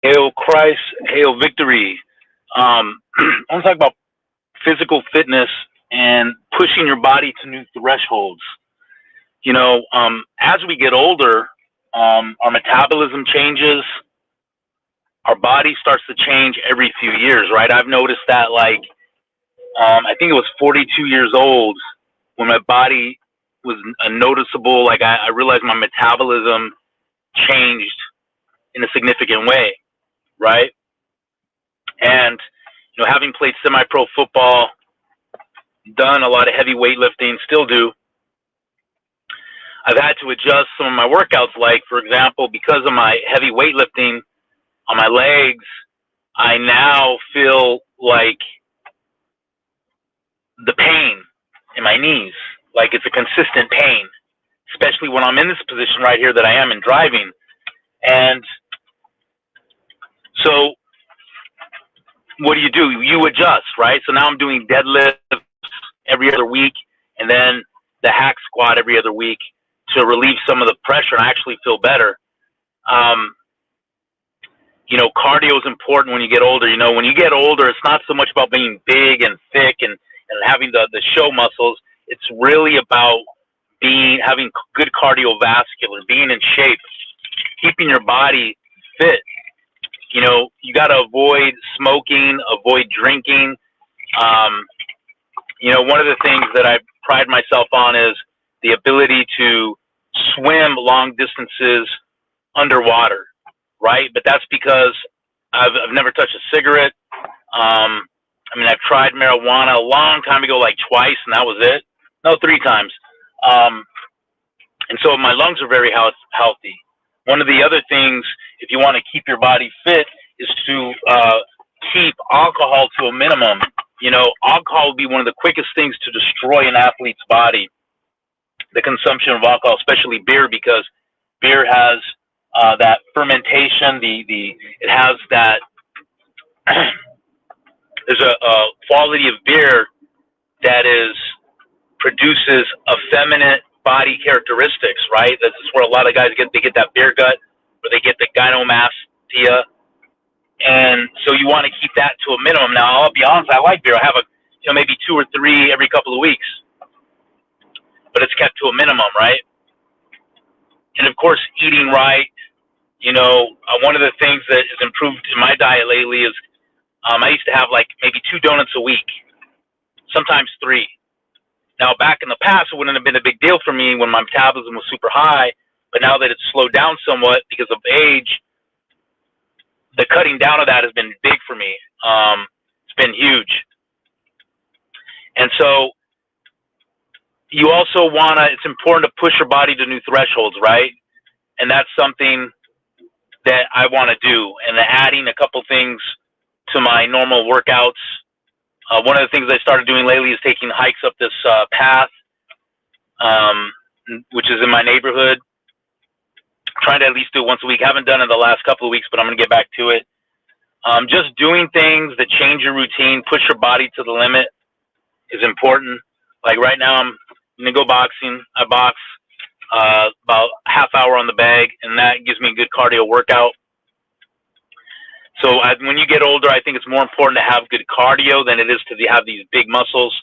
Hail Christ, hail victory. I want to talk about physical fitness and pushing your body to new thresholds. As we get older, our metabolism changes, our body starts to change every few years, right? I've noticed that, like, I think it was 42 years old when my body was a noticeable, like, I realized my metabolism changed in a significant way, right? And, having played semi pro football, done a lot of heavy weightlifting, still do, I've had to adjust some of my workouts. Like, for example, because of my heavy weightlifting on my legs, I now feel like the pain in my knees, like it's a consistent pain, especially when I'm in this position right here that I am in driving. And so what do? You adjust, right? So now I'm doing deadlifts every other week, and then the hack squat every other week to relieve some of the pressure, and I actually feel better. Cardio is important when you get older. When you get older, it's not so much about being big and thick and having the show muscles. It's really about having good cardiovascular, being in shape, keeping your body fit. You got to avoid smoking, avoid drinking. One of the things that I pride myself on is the ability to swim long distances underwater, right? But that's because I've never touched a cigarette. I've tried marijuana a long time ago, like twice, and that was it. No, 3 times. And so my lungs are very healthy. One of the other things, if you want to keep your body fit, is to keep alcohol to a minimum. Alcohol would be one of the quickest things to destroy an athlete's body. The consumption of alcohol, especially beer, because beer has that fermentation. It has that. There's a quality of beer that produces effeminate body characteristics, right? This is where a lot of guys get that beer gut, or they get the gynecomastia, and so you want to keep that to a minimum. Now, I'll be honest, I like beer. I have maybe 2 or 3 every couple of weeks, but it's kept to a minimum, right? And of course, eating right. One of the things that has improved in my diet lately is I used to have like maybe 2 donuts a week, sometimes 3. Now, back in the past, it wouldn't have been a big deal for me when my metabolism was super high, but now that it's slowed down somewhat because of age, the cutting down of that has been big for me. It's been huge. And so you also it's important to push your body to new thresholds, right? And that's something that I want to do. And adding a couple things to my normal workouts. One of the things I started doing lately is taking hikes up this path, which is in my neighborhood. Trying to at least do it once a week. Haven't done it the last couple of weeks, but I'm going to get back to it. Just doing things that change your routine, push your body to the limit is important. Like right now, I'm going to go boxing. I box about half hour on the bag, and that gives me a good cardio workout. So when you get older, I think it's more important to have good cardio than it is to have these big muscles.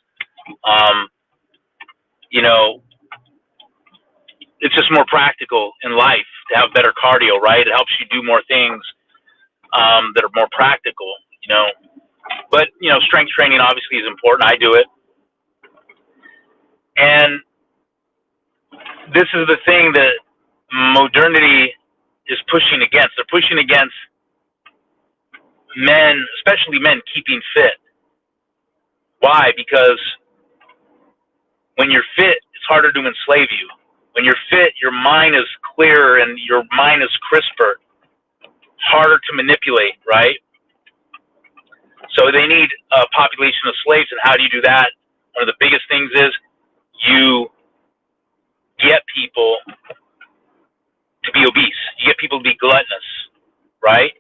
It's just more practical in life to have better cardio, right? It helps you do more things that are more practical, But, strength training obviously is important. I do it. And this is the thing that modernity is pushing against. They're pushing against men, especially men, keeping fit. Why? Because when you're fit, it's harder to enslave you. When you're fit, your mind is clearer and your mind is crisper. Harder to manipulate, right? So they need a population of slaves. And how do you do that? One of the biggest things is you get people to be obese. You get people to be gluttonous, right?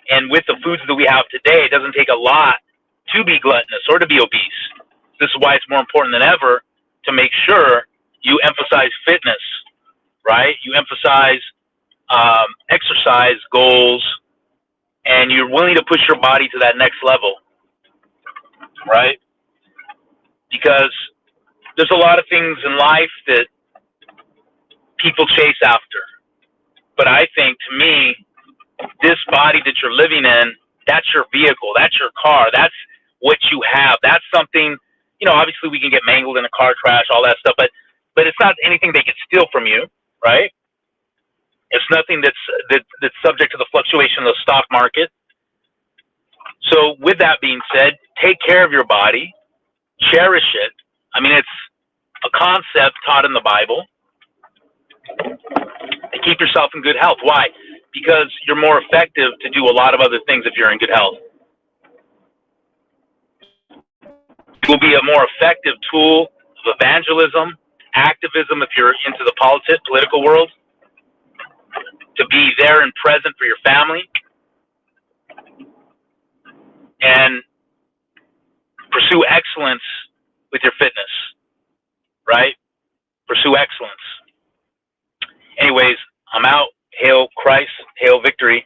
And with the foods that we have today, it doesn't take a lot to be gluttonous or to be obese. This is why it's more important than ever to make sure you emphasize fitness, right? You emphasize exercise goals and you're willing to push your body to that next level, right? Because there's a lot of things in life that people chase after. But I think, to me, this body that you're living in, that's your vehicle, that's your car, that's what you have. That's something, obviously we can get mangled in a car crash, all that stuff, but it's not anything they can steal from you, right? It's nothing that's subject to the fluctuation of the stock market. So with that being said, take care of your body, cherish it. I mean, it's a concept taught in the Bible. And keep yourself in good health. Why? Because you're more effective to do a lot of other things if you're in good health. It will be a more effective tool of evangelism, activism if you're into the political world, to be there and present for your family, and pursue excellence with your fitness, right? Pursue excellence. Anyways, I'm out. Hail Christ, hail victory.